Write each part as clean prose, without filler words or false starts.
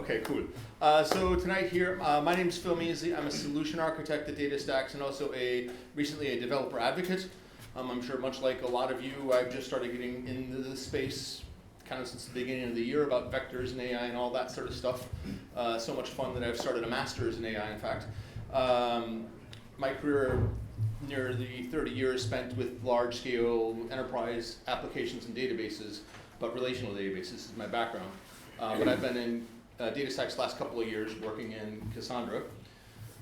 Okay, cool. So tonight here, my name is Phil Miesle. I'm a solution architect at DataStax and also recently a developer advocate. I'm sure much like a lot of you, I've just started getting into this space kind of since the beginning of the year about vectors and AI and all that sort of stuff. So much fun that I've started a master's in AI, in fact. My career, nearly 30 years spent with large-scale enterprise applications and databases, but relational databases is my background. But I've been in DataStax the last couple of years working in Cassandra.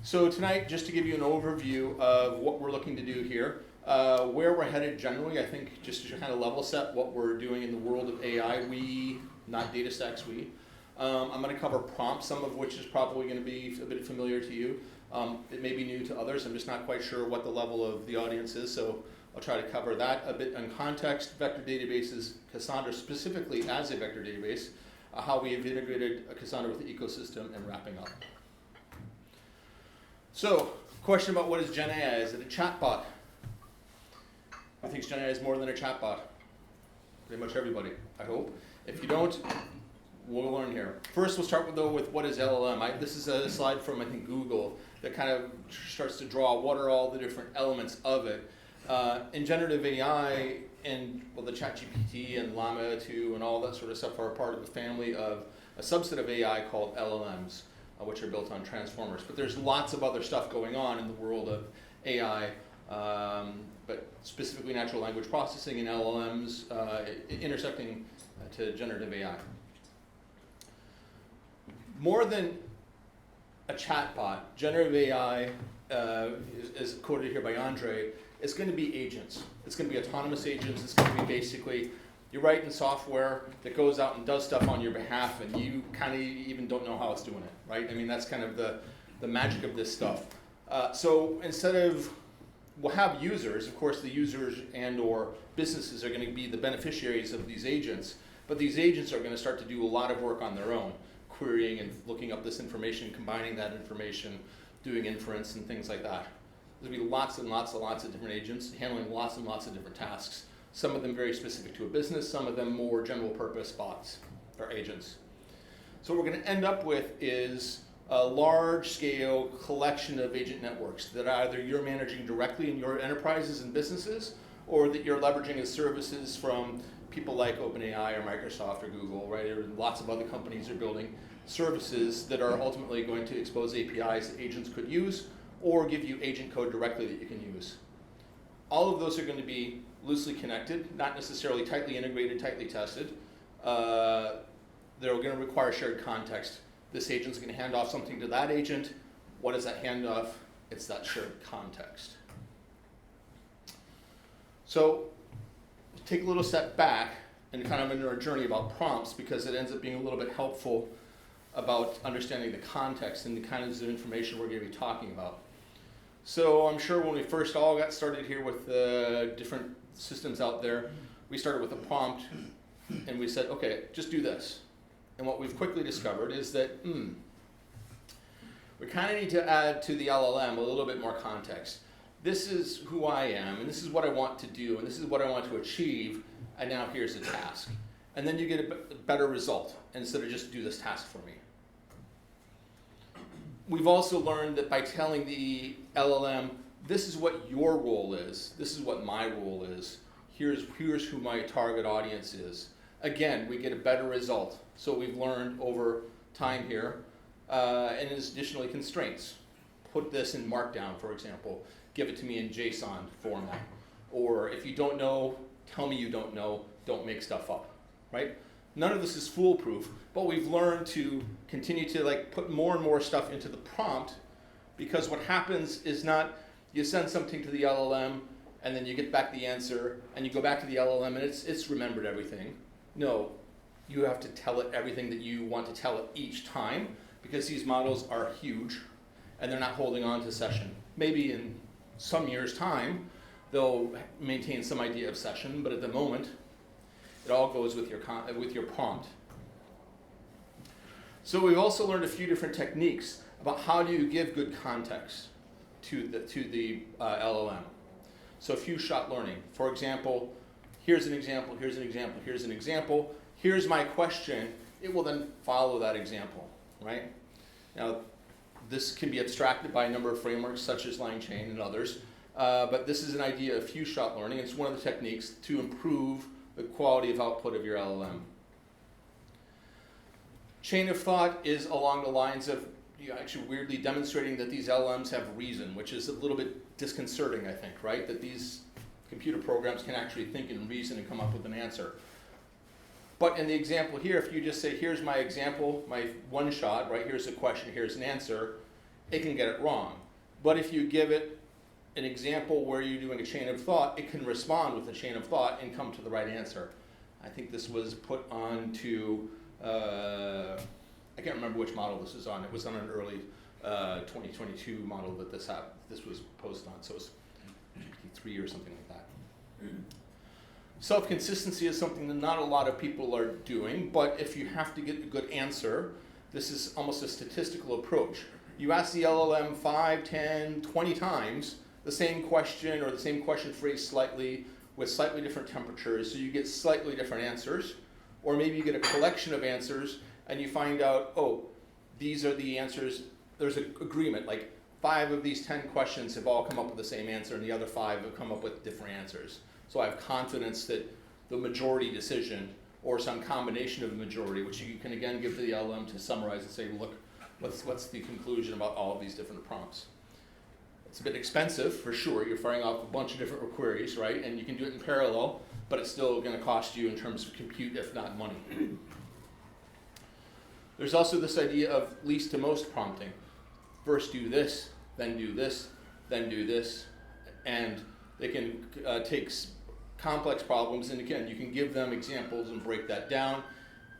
So tonight, just to give you an overview of what we're looking to do here, where we're headed generally, I think just to kind of level set what we're doing in the world of AI, not DataStax, I'm going to cover prompts, some of which is probably going to be a bit familiar to you. It may be new to others. I'm just not quite sure what the level of the audience is, so I'll try to cover that a bit in context, vector databases, Cassandra specifically as a vector database, how we have integrated Cassandra with the ecosystem, and wrapping up. So, question about what is Gen AI? Is it a chatbot? Who thinks Gen AI is more than a chatbot? Pretty much everybody, I hope. If you don't, we'll learn here. First, we'll start with what is LLM. This is a slide from, I think, Google that kind of starts to draw what are all the different elements of it. In generative AI, and well, the ChatGPT and Llama 2 and all that sort of stuff are a part of the family of a subset of AI called LLMs, which are built on transformers. But there's lots of other stuff going on in the world of AI, but specifically natural language processing and LLMs intersecting to generative AI. More than a chatbot, generative AI, is quoted here by Andre, it's going to be agents. It's going to be autonomous agents. It's going to be basically, you're writing software that goes out and does stuff on your behalf, and you kind of even don't know how it's doing it, right? I mean, that's kind of the magic of this stuff. So instead of, we'll have users, of course the users and or businesses are going to be the beneficiaries of these agents, but these agents are going to start to do a lot of work on their own, querying and looking up this information, combining that information, doing inference and things like that. There'll be lots and lots and lots of different agents handling lots and lots of different tasks. Some of them very specific to a business, some of them more general purpose bots or agents. So what we're going to end up with is a large scale collection of agent networks that either you're managing directly in your enterprises and businesses, or that you're leveraging as services from people like OpenAI or Microsoft or Google, right? Or lots of other companies are building services that are ultimately going to expose APIs that agents could use, or give you agent code directly that you can use. All of those are going to be loosely connected, not necessarily tightly integrated, tightly tested. They're going to require shared context. This agent's going to hand off something to that agent. What is that handoff? It's that shared context. So take a little step back and kind of into our journey about prompts, because it ends up being a little bit helpful about understanding the context and the kinds of information we're going to be talking about. So I'm sure when we first all got started here with different systems out there, we started with a prompt and we said, okay, just do this. And what we've quickly discovered is that we kind of need to add to the LLM a little bit more context. This is who I am, and this is what I want to do, and this is what I want to achieve, and now here's the task. And then you get a better result instead of just do this task for me. We've also learned that by telling the LLM, this is what your role is, this is what my role is, here's who my target audience is. Again, we get a better result. So we've learned over time here, and there's additionally constraints. Put this in Markdown, for example. Give it to me in JSON format. Or if you don't know, tell me you don't know, don't make stuff up, right? None of this is foolproof, but we've learned to continue to put more and more stuff into the prompt, because what happens is not you send something to the LLM and then you get back the answer and you go back to the LLM and it's remembered everything. No, you have to tell it everything that you want to tell it each time, because these models are huge and they're not holding on to session. Maybe in some years' time, they'll maintain some idea of session, but at the moment, it all goes with your prompt. So we've also learned a few different techniques about how do you give good context to the LLM. So a few shot learning. For example, here's an example, here's an example, here's an example, here's my question. It will then follow that example, right? Now, this can be abstracted by a number of frameworks such as LangChain and others, but this is an idea of few-shot learning. It's one of the techniques to improve the quality of output of your LLM. Chain of thought is along the lines of actually weirdly demonstrating that these LLMs have reason, which is a little bit disconcerting, I think, right? That these computer programs can actually think and reason and come up with an answer. But in the example here, if you just say, here's my example, my one shot, right? Here's a question, here's an answer, it can get it wrong. But if you give it an example where you're doing a chain of thought, it can respond with a chain of thought and come to the right answer. I think this was put onto, I can't remember which model this is on. It was on an early 2022 model that this was posted on, so it was 3 or something like that. Self-consistency is something that not a lot of people are doing, but if you have to get a good answer, this is almost a statistical approach. You ask the LLM 5, 10, 20 times the same question or the same question phrased slightly with slightly different temperatures, so you get slightly different answers. Or maybe you get a collection of answers and you find out, oh, these are the answers. There's an agreement, like 5 of these 10 questions have all come up with the same answer and the other 5 have come up with different answers. So I have confidence that the majority decision or some combination of the majority, which you can again give to the LLM to summarize and say, look, what's the conclusion about all of these different prompts? It's a bit expensive, for sure. You're firing off a bunch of different queries, right? And you can do it in parallel, but it's still going to cost you in terms of compute, if not money. There's also this idea of least to most prompting. First do this, then do this, then do this. And they can take complex problems, and again, you can give them examples and break that down.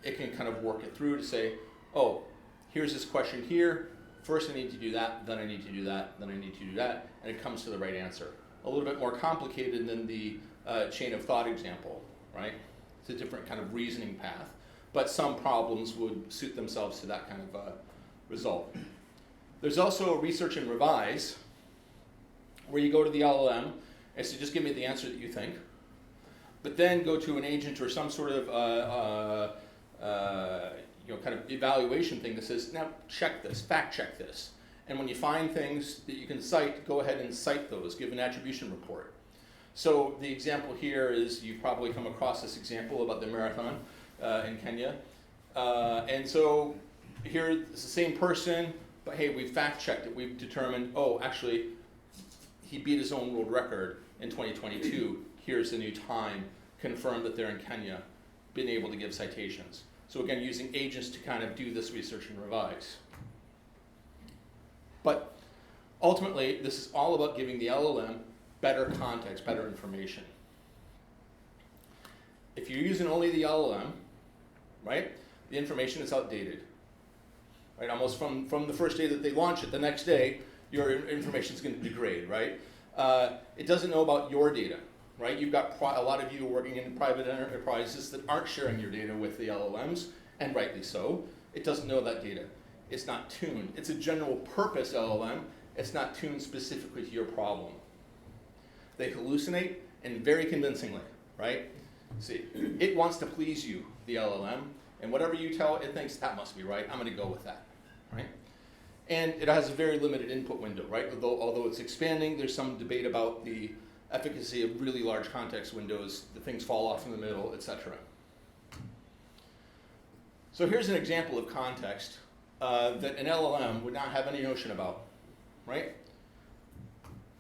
It can kind of work it through to say, oh, here's this question here. First I need to do that, then I need to do that, then I need to do that, and it comes to the right answer. A little bit more complicated than the chain of thought example, right? It's a different kind of reasoning path, but some problems would suit themselves to that kind of result. There's also a research and revise, where you go to the LLM and say, just give me the answer that you think, but then go to an agent or some sort of kind of evaluation thing that says, now check this, fact check this. And when you find things that you can cite, go ahead and cite those, give an attribution report. So the example here is, you've probably come across this example about the marathon in Kenya. And so here it's the same person, but hey, we've fact checked it. We've determined, oh, actually, he beat his own world record in 2022. Here's the new time, confirmed that they're in Kenya, been able to give citations. So again, using agents to kind of do this research and revise. But ultimately, this is all about giving the LLM better context, better information. If you're using only the LLM, right, the information is outdated. Right, almost from the first day that they launch it, the next day, your information is going to degrade, right? It doesn't know about your data. Right? You've got a lot of you working in private enterprises that aren't sharing your data with the LLMs, and rightly so. It doesn't know that data. It's not tuned. It's a general purpose LLM. It's not tuned specifically to your problem. They hallucinate, and very convincingly, right? See, it wants to please you, the LLM, and whatever you tell it, it thinks that must be right. I'm going to go with that, right? And it has a very limited input window, right? Although it's expanding, there's some debate about the efficacy of really large context windows, the things fall off in the middle, etc. So here's an example of context that an LLM would not have any notion about, right?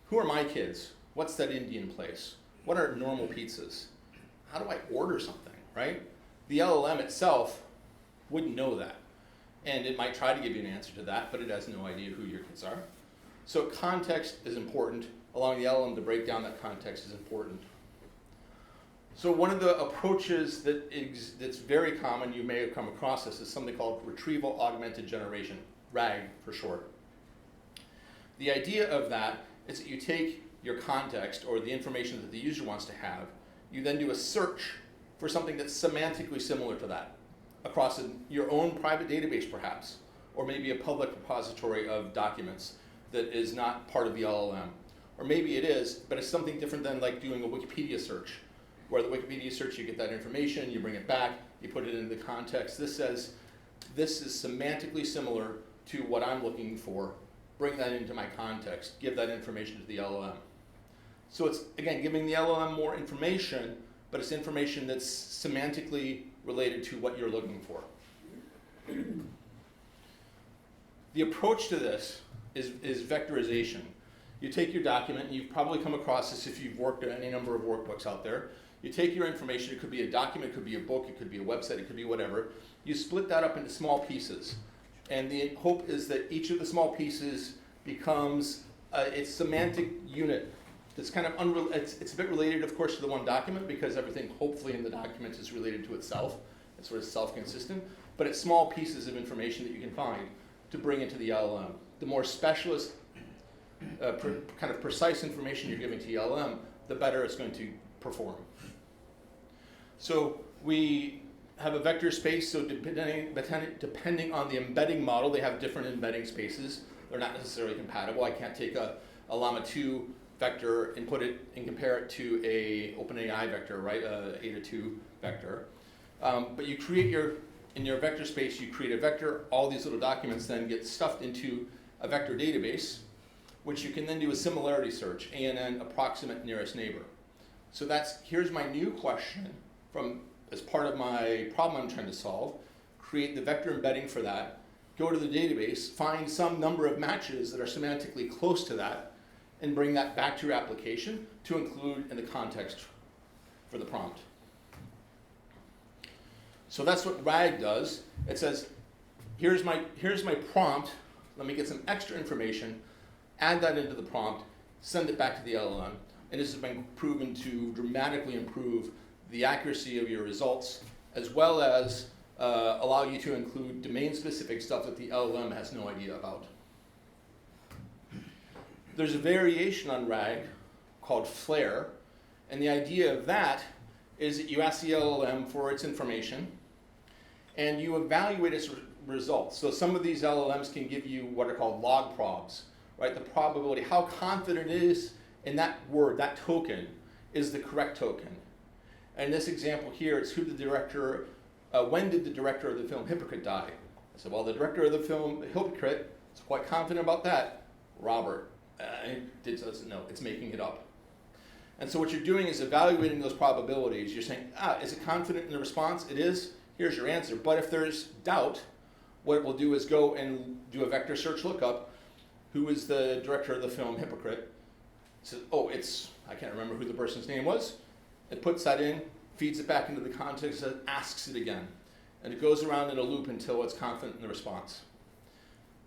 Who are my kids? What's that Indian place? What are normal pizzas? How do I order something, right? The LLM itself wouldn't know that. And it might try to give you an answer to that, but it has no idea who your kids are. So context is important. Allowing the LLM to break down that context is important. So one of the approaches that's very common, you may have come across this, is something called Retrieval-Augmented Generation, RAG for short. The idea of that is that you take your context or the information that the user wants to have, you then do a search for something that's semantically similar to that across your own private database perhaps, or maybe a public repository of documents that is not part of the LLM. Or maybe it is, but it's something different than like doing a Wikipedia search, where the Wikipedia search, you get that information, you bring it back, you put it into the context. This says, this is semantically similar to what I'm looking for, bring that into my context, give that information to the LLM. So it's, again, giving the LLM more information, but it's information that's semantically related to what you're looking for. The approach to this is vectorization. You take your document, and you've probably come across this if you've worked on any number of workbooks out there. You take your information, it could be a document, it could be a book, it could be a website, it could be whatever. You split that up into small pieces. And the hope is that each of the small pieces becomes its semantic unit. It's kind of it's a bit related, of course, to the one document because everything hopefully in the document is related to itself. It's sort of self-consistent. But it's small pieces of information that you can find to bring into the LLM. The more specialist, kind of precise information you're giving to the LLM, the better it's going to perform. So we have a vector space, so depending on the embedding model, they have different embedding spaces. They're not necessarily compatible. I can't take a Llama 2 vector and put it and compare it to a OpenAI vector, right? Ada 2 vector. But you create in your vector space, you create a vector. All these little documents then get stuffed into a vector database, which you can then do a similarity search, ANN approximate nearest neighbor. So here's my new question as part of my problem I'm trying to solve, create the vector embedding for that, go to the database, find some number of matches that are semantically close to that, and bring that back to your application to include in the context for the prompt. So that's what RAG does. It says, here's my prompt, let me get some extra information, add that into the prompt, send it back to the LLM, and this has been proven to dramatically improve the accuracy of your results, as well as allow you to include domain-specific stuff that the LLM has no idea about. There's a variation on RAG called flare, and the idea of that is that you ask the LLM for its information, and you evaluate its results. So some of these LLMs can give you what are called log probs, right? The probability, how confident it is in that word, that token, is the correct token. And in this example here, it's who the director, when did the director of the film Hypocrite die? I said, well, the director of the film Hypocrite is quite confident about that. Robert. It doesn't know, it's making it up. And so what you're doing is evaluating those probabilities. You're saying, is it confident in the response? It is. Here's your answer. But if there's doubt, what it will do is go and do a vector search lookup. Who is the director of the film Hypocrite? It says, I can't remember who the person's name was. It puts that in, feeds it back into the context, and asks it again. And it goes around in a loop until it's confident in the response.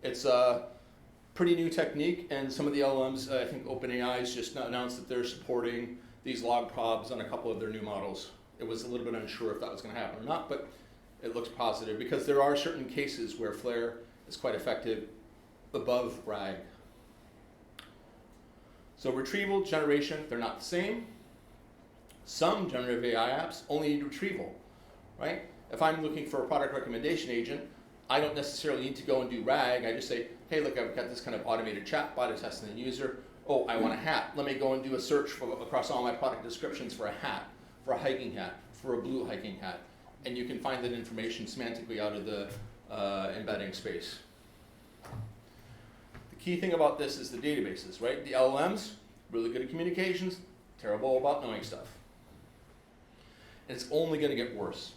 It's a pretty new technique, and some of the LLMs, I think OpenAI has just announced that they're supporting these log probs on a couple of their new models. It was a little bit unsure if that was going to happen or not, but it looks positive because there are certain cases where flare is quite effective above RAG. So retrieval, generation, they're not the same. Some generative AI apps only need retrieval, right? If I'm looking for a product recommendation agent, I don't necessarily need to go and do RAG. I just say, hey, look, I've got this kind of automated chatbot, it's testing the user. Oh, I want a hat. Let me go and do a search across all my product descriptions for a hat, for a hiking hat, for a blue hiking hat. And you can find that information semantically out of the embedding space. The key thing about this is the databases, right? The LLMs, really good at communications, terrible about knowing stuff. And it's only going to get worse.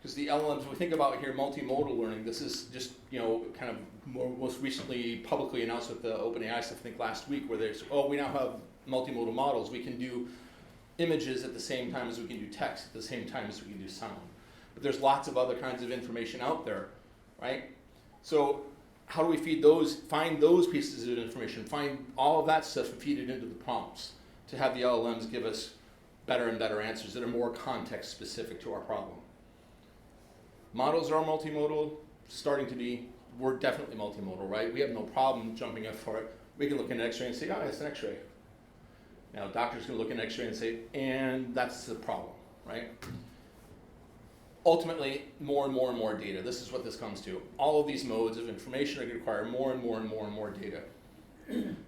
Because the LLMs, we think about here multimodal learning, this is just, kind of most recently publicly announced with the OpenAI stuff, I think last week, where there's, we now have multimodal models. We can do images at the same time as we can do text, at the same time as we can do sound. But there's lots of other kinds of information out there, right? So how do we find those pieces of information, find all of that stuff and feed it into the prompts to have the LLMs give us better and better answers that are more context specific to our problem. Models are multimodal, we're definitely multimodal, right? We have no problem jumping up for it. We can look at an x-ray and say, it's an x-ray. Now, doctors can look at an x-ray and say, and that's the problem, right? Ultimately, more and more and more data. This is what this comes to. All of these modes of information are going to require more and more and more and more data.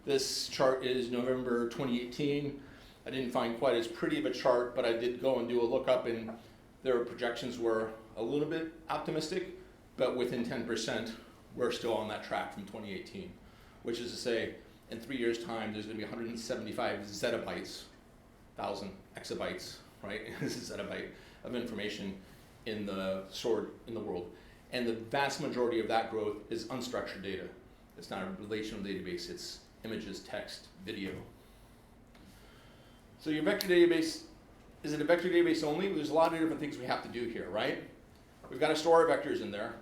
This chart is November 2018. I didn't find quite as pretty of a chart, but I did go and do a lookup, and their projections were a little bit optimistic. but within 10%, we're still on that track from 2018, which is to say, in 3 years' time, there's going to be 175 zettabytes, 1,000 exabytes, right? This is zettabyte of information stored in the world. And the vast majority of that growth is unstructured data. It's not a relational database, it's images, text, video. So your vector database, is it a vector database only? There's a lot of different things we have to do here, right? We've got to store our vectors in there.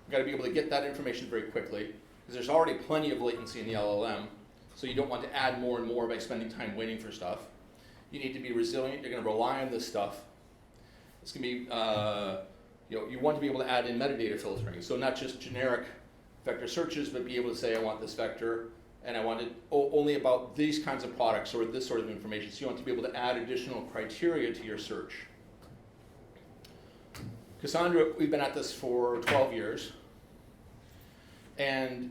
We've got to be able to get that information very quickly, because there's already plenty of latency in the LLM, so you don't want to add more and more by spending time waiting for stuff. You need to be resilient. You're going to rely on this stuff. It's going to be, you want to be able to add in metadata filtering, so not just generic vector searches, but be able to say, I want this vector, and I want it only about these kinds of products or this sort of information. So you want to be able to add additional criteria to your search. Cassandra, we've been at this for 12 years, and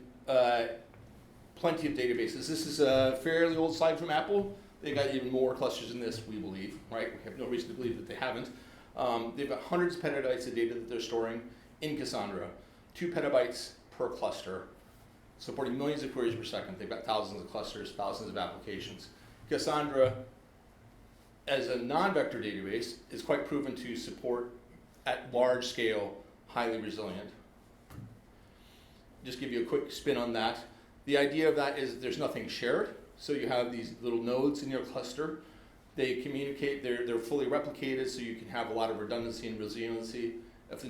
plenty of databases. This is a fairly old slide from Apple. They've got even more clusters than this, we believe, right? We have no reason to believe that they haven't. They've got hundreds of petabytes of data that they're storing in Cassandra, 2 petabytes per cluster, supporting millions of queries per second. They've got thousands of clusters, thousands of applications. Cassandra, as a non-vector database, is quite proven to support at large scale, highly resilient. Just give you a quick spin on that. The idea of that is there's nothing shared. So you have these little nodes in your cluster. They communicate, they're fully replicated, so you can have a lot of redundancy and resiliency. If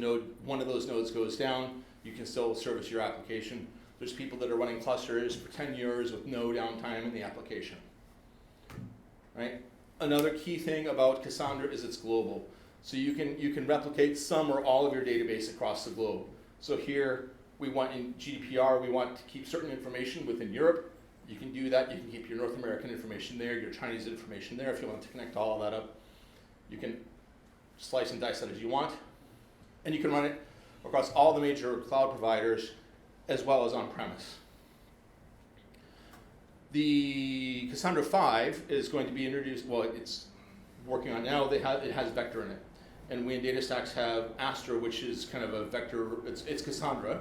one of those nodes goes down, you can still service your application. There's people that are running clusters for 10 years with no downtime in the application, right? Another key thing about Cassandra is it's global. So you can replicate some or all of your database across the globe. So here, we want in GDPR, we want to keep certain information within Europe. You can do that. You can keep your North American information there, your Chinese information there. If you want to connect all of that up, you can slice and dice that as you want. And you can run it across all the major cloud providers as well as on-premise. The Cassandra 5 is going to be introduced, well, it's working on now. It has vector in it. And we in DataStax have Astra, which is kind of a vector, it's Cassandra.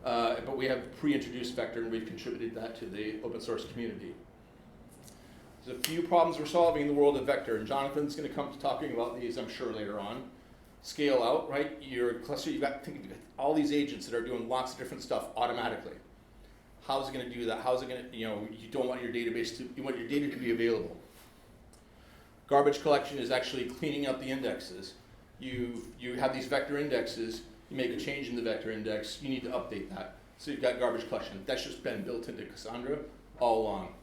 But we have pre-introduced vector, and we've contributed that to the open source community. There's a few problems we're solving in the world of vector, and Jonathan's going to come to talking about these, I'm sure, later on. Scale out, right? Your cluster, you've got all these agents that are doing lots of different stuff automatically. How's it going to do that? How's it going to, you don't want your database to, you want your data to be available. Garbage collection is actually cleaning up the indexes. You have these vector indexes. You make a change in the vector index, you need to update that. So you've got garbage collection. That's just been built into Cassandra all along.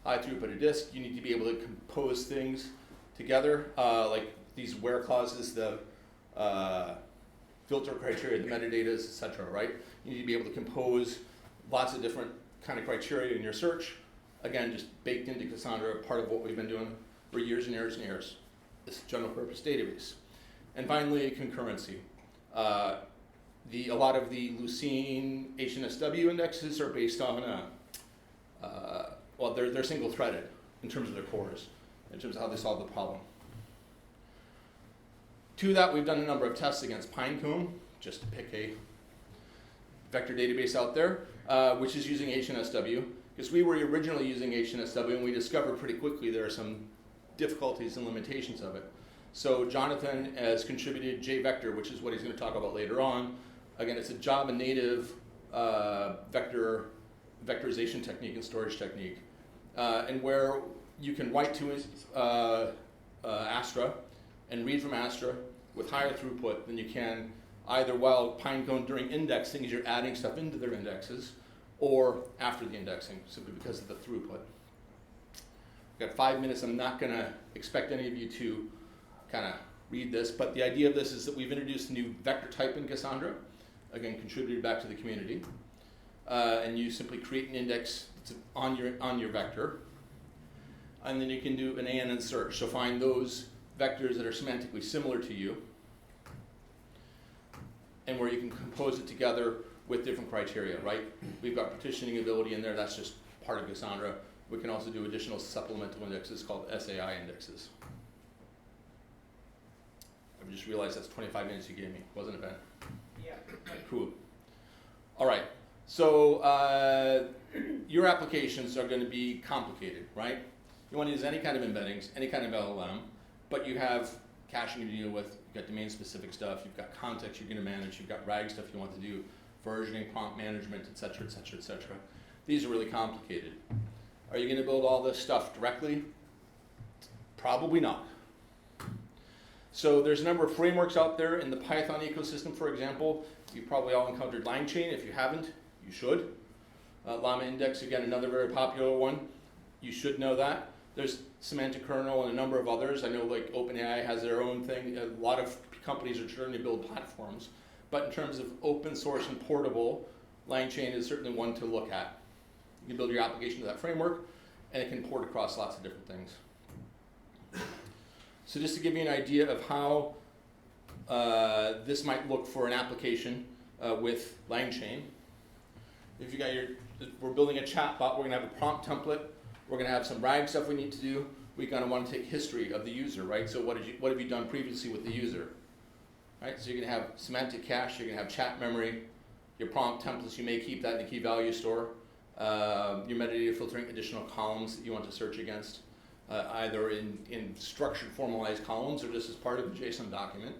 High throughput of disk, you need to be able to compose things together, like these where clauses, the filter criteria, the metadatas, etc., right? You need to be able to compose lots of different kind of criteria in your search. Again, just baked into Cassandra, part of what we've been doing for years and years and years. This general purpose database. And finally, concurrency. A lot of the Lucene HNSW indexes are based on, well, they're single threaded in terms of their cores, in terms of how they solve the problem. To that, we've done a number of tests against Pinecone, just to pick a vector database out there, which is using HNSW, because we were originally using HNSW, and we discovered pretty quickly there are some difficulties and limitations of it. So Jonathan has contributed JVector, which is what he's going to talk about later on. Again, it's a Java native vectorization technique and storage technique, and where you can write to Astra and read from Astra with higher throughput than you can either while Pinecone during indexing as you're adding stuff into their indexes, or after the indexing, simply because of the throughput. I've got 5 minutes. I'm not going to expect any of you to kind of read this, but the idea of this is that we've introduced a new vector type in Cassandra, again contributed back to the community, and you simply create an index that's on your vector, and then you can do an ANN search, so find those vectors that are semantically similar to you, and where you can compose it together with different criteria, right? We've got partitioning ability in there, that's just part of Cassandra. We can also do additional supplemental indexes called SAI indexes. I just realized that's 25 minutes you gave me, wasn't it, Ben? Yeah. Cool. All right. So your applications are going to be complicated, right? You want to use any kind of embeddings, any kind of LLM, but you have caching to deal with, you've got domain-specific stuff, you've got context you're going to manage, you've got RAG stuff you want to do, versioning, prompt management, et cetera, et cetera, et cetera. These are really complicated. Are you going to build all this stuff directly? Probably not. So there's a number of frameworks out there in the Python ecosystem, for example. You've probably all encountered LangChain. If you haven't, you should. Llama Index, again, another very popular one. You should know that. There's Semantic Kernel and a number of others. I know like OpenAI has their own thing. A lot of companies are trying to build platforms. But in terms of open source and portable, LangChain is certainly one to look at. You can build your application to that framework, and it can port across lots of different things. So just to give you an idea of how this might look for an application with LangChain. If you got we're building a chatbot, we're gonna have a prompt template, we're gonna have some RAG stuff we need to do. We kind of want to take history of the user, right? So what have you done previously with the user? Right? So you're gonna have semantic cache, you're gonna have chat memory, your prompt templates, you may keep that in the key value store, your metadata filtering, additional columns that you want to search against, either in structured formalized columns or just as part of a JSON document.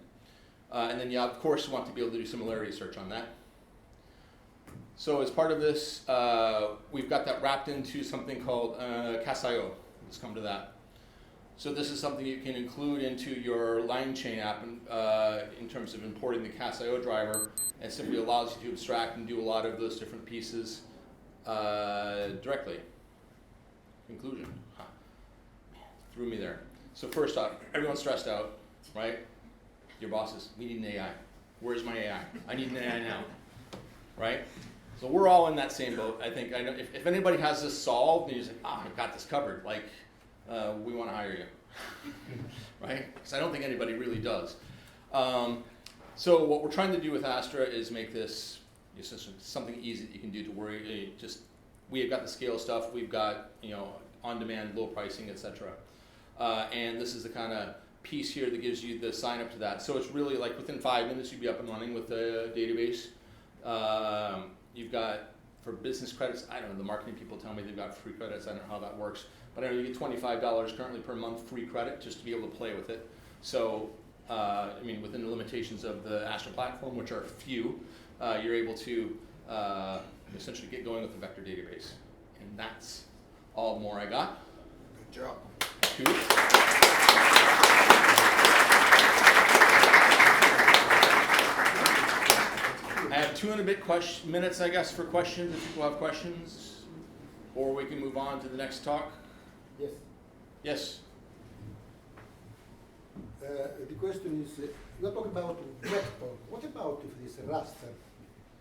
And then you of course want to be able to do similarity search on that. So as part of this, we've got that wrapped into something called Cassandra. Let's come to that. So this is something you can include into your LangChain app in terms of importing the Cassandra driver, and simply allows you to abstract and do a lot of those different pieces directly. Conclusion. Huh. Man, threw me there. So first off, everyone's stressed out, right? Your bosses, we need an AI. Where's my AI? I need an AI now, right? So we're all in that same boat. I think I know if anybody has this solved, and you're like, I've got this covered. Like, we want to hire you, right? Because I don't think anybody really does. So what we're trying to do with Astra is make this something easy that you can do to worry. We've got the scale stuff. We've got on-demand, low pricing, etc. And this is the kind of piece here that gives you the sign up to that. So it's really like within 5 minutes you'd be up and running with the database. You've got, for business credits, I don't know, the marketing people tell me they've got free credits. I don't know how that works. But I know you get $25 currently per month free credit just to be able to play with it. So, within the limitations of the Astra platform, which are few, you're able to essentially get going with the vector database. And that's all the more I got. Good job. I have 2 and a bit minutes, I guess, for questions, if people have questions. Or we can move on to the next talk. Yes. Yes? The question is, you are talking about vector. What about if it is a raster?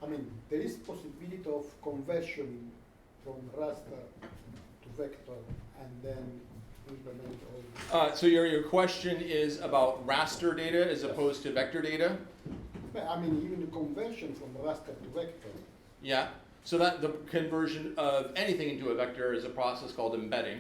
I mean, there is possibility of conversion from raster to vector and then implement all this. So your question is about raster data as opposed to vector data? I mean, even the conversion from raster to vector. Yeah. So that the conversion of anything into a vector is a process called embedding,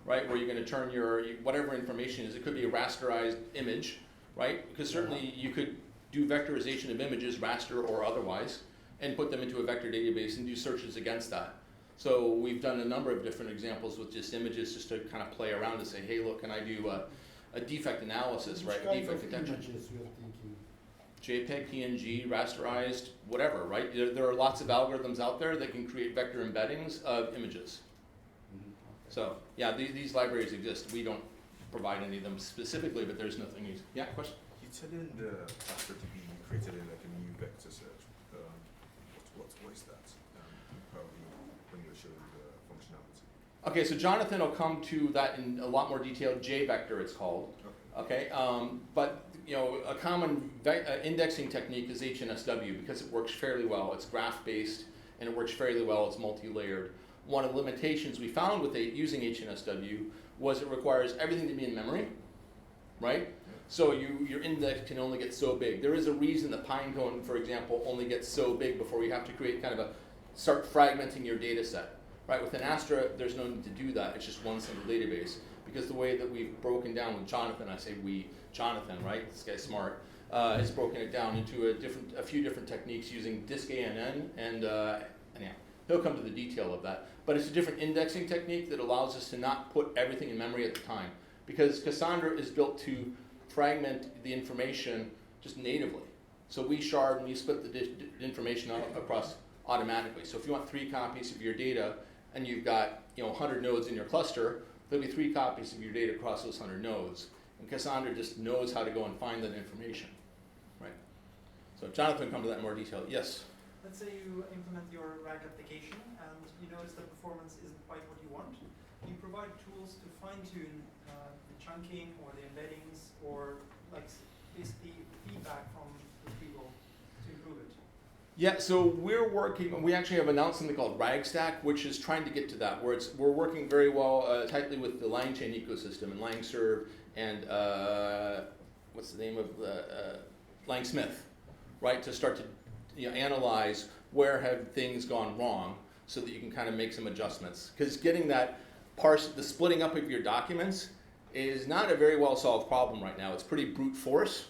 right? Where you're going to turn your whatever information is. It could be a rasterized image, right? Because certainly you could do vectorization of images, raster or otherwise, and put them into a vector database and do searches against that. So we've done a number of different examples with just images, just to kind of play around and say, hey, look, can I do a defect analysis, right? Which Defect kind detection. of images you are thinking? JPEG, PNG, rasterized, whatever, right? There are lots of algorithms out there that can create vector embeddings of images. Okay. So, yeah, these libraries exist. We don't provide any of them specifically, but there's nothing. Yeah, question? You said in the Astra to be created in like a new vector search. What is that? Probably when you're showing the functionality. Okay, so Jonathan will come to that in a lot more detail. JVector, it's called. Okay, but a common indexing technique is HNSW because it works fairly well. It's graph-based and it works fairly well. It's multi-layered. One of the limitations we found with using HNSW was it requires everything to be in memory, right? So your index can only get so big. There is a reason that Pinecone, for example, only gets so big before you have to create kind of start fragmenting your data set. Right? With an Astra, there's no need to do that. It's just one single database. Because the way that we've broken down with Jonathan, I say we, Jonathan, right? This guy's smart. has broken it down into a few different techniques using disk ANN, and anyhow, he'll come to the detail of that. But it's a different indexing technique that allows us to not put everything in memory at the time, because Cassandra is built to fragment the information just natively. So we shard and we split the information out across automatically. So if you want 3 copies of your data and you've got 100 nodes in your cluster, there'll be 3 copies of your data across those 100 nodes. And Cassandra just knows how to go and find that information, right? So Jonathan will come to that in more detail. Yes? Let's say you implement your RAG application and you notice that performance isn't quite what you want. You provide tools to fine-tune the chunking or the embeddings, or like basically feedback from Retrieval to improve it. Yeah, so we actually have announced something called RagStack, which is trying to get to that, where we're working very well tightly with the LangChain ecosystem and LangServe and what's the name of LangSmith, right? To start to analyze where have things gone wrong, so that you can kind of make some adjustments. Because getting that the splitting up of your documents is not a very well solved problem right now. It's pretty brute force.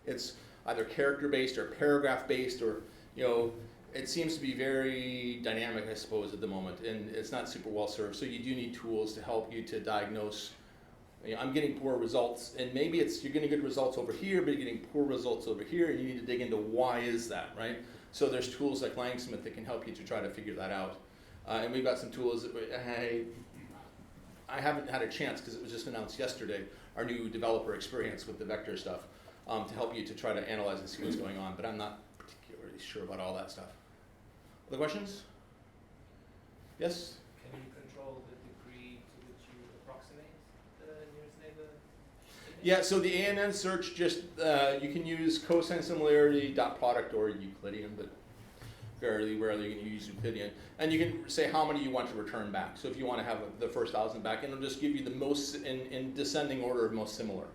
It's either character based or paragraph based, or it seems to be very dynamic, I suppose, at the moment, and it's not super well served. So you do need tools to help you to diagnose. I'm getting poor results, and maybe you're getting good results over here, but you're getting poor results over here, and you need to dig into why is that, right? So there's tools like LangSmith that can help you to try to figure that out. And we've got some tools that I haven't had a chance, because it was just announced yesterday, our new developer experience with the vector stuff, to help you to try to analyze and see what's going on, but I'm not particularly sure about all that stuff. Other questions? Yes? Can you control the degree to which you approximate the nearest neighbor? Yeah, so the ANN search, just you can use cosine similarity, dot product, or Euclidean, but very rarely you can use Euclidean. And you can say how many you want to return back. So if you want to have the first 1,000 back, and it'll just give you the most, in descending order of most similar.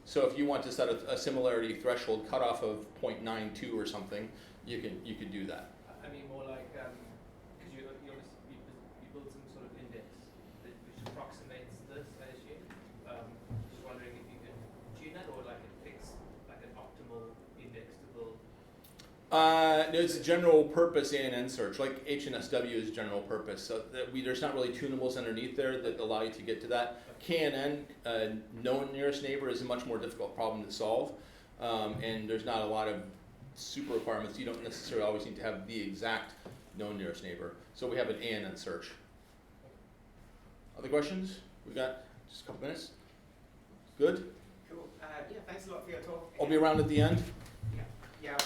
So if you want to set a similarity threshold cutoff of 0.92 or something, you could do that. I mean more like, because you build some sort of index which approximates this, I assume. Just wondering if you can tune that, or like a fixed, like an optimal index to build. It's a general purpose ANN search, like HNSW is general purpose. So there's not really tunables underneath there that allow you to get to that. KNN, known nearest neighbor, is a much more difficult problem to solve. And there's not a lot of super requirements. You don't necessarily always need to have the exact known nearest neighbor. So we have an ANN search. Other questions? We've got just a couple minutes. Good? Cool. Yeah, thanks a lot for your talk. I'll be around at the end. Yeah.